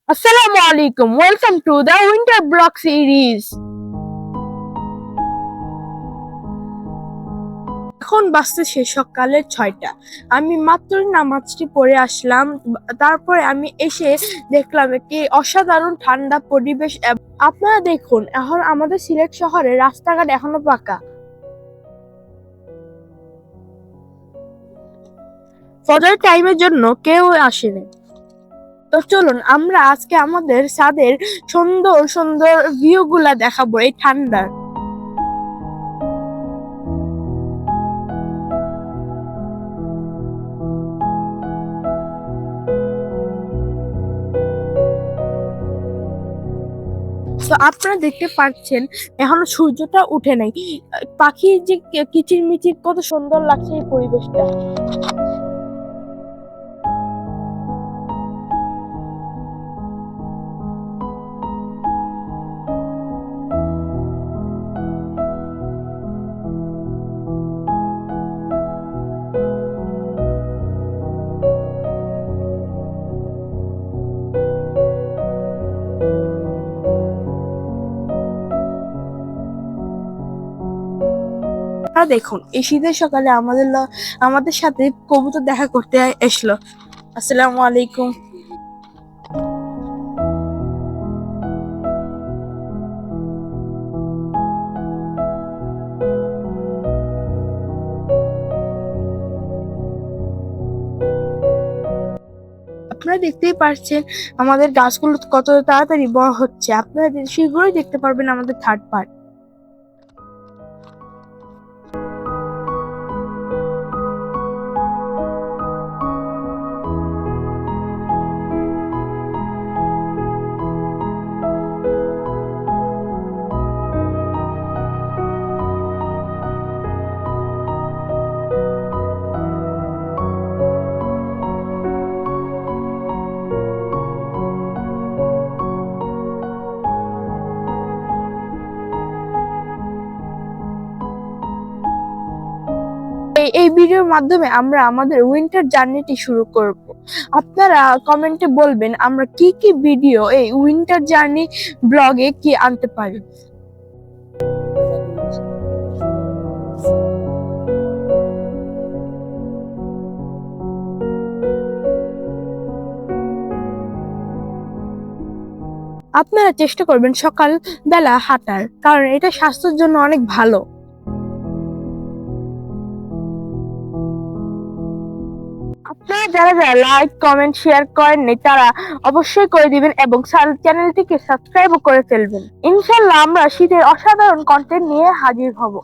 Assalamu alaikum. Welcome to the Winter Block series. এখন বাজতেছে সকালের 6টা। আমি মাত্র নামাজটি পড়ে আসলাম। তারপরে আমি এসে দেখলাম একটি অসাধারণ ঠান্ডা পরিবেশ। আপনারা দেখুন, এখন আমাদের সিলেট শহরে রাস্তাঘাট এখনো পাকা। ফজর টাইমের জন্য কেউ আসেনি। তো চলুন আমরা আজকে আমাদের ছাদের সুন্দর সুন্দর ভিউ গুলা দেখাবো এই ঠান্ডার। তো আপনারা দেখতে পাচ্ছেন এখনো সূর্যটা উঠে নাই। পাখির যে কিচিরমিচির কত সুন্দর লাগছে এই পরিবেশটা। দেখুন, এই শীতের সকালে আমাদের সাথে কবুতর দেখা করতে এসলো। আসসালামু আলাইকুম। আপনারা দেখতেই পাচ্ছেন আমাদের গাছগুলো কত তাড়াতাড়ি বড় হচ্ছে। আপনারা শীঘ্রই দেখতে পারবেন আমাদের থার্ড পার্ট। এই ভিডিওর মাধ্যমে আমরা আমাদের উইন্টার জার্নিটি শুরু করব। আপনারা কমেন্টে বলবেন আমরা কি কি ভিডিও এই উইন্টার জার্নি ব্লগে কি আনতে পারি। আপনারা চেষ্টা করবেন সকাল বেলা হাঁটার, কারণ এটা স্বাস্থ্যের জন্য অনেক ভালো। আপনারা যারা যারা লাইক কমেন্ট শেয়ার করেননি তারা অবশ্যই করে দিবেন এবং চ্যানেলটিকে সাবস্ক্রাইবও করে ফেলবেন। ইনশাল্লাহ আমরা শীতের অসাধারণ কন্টেন্ট নিয়ে হাজির হব।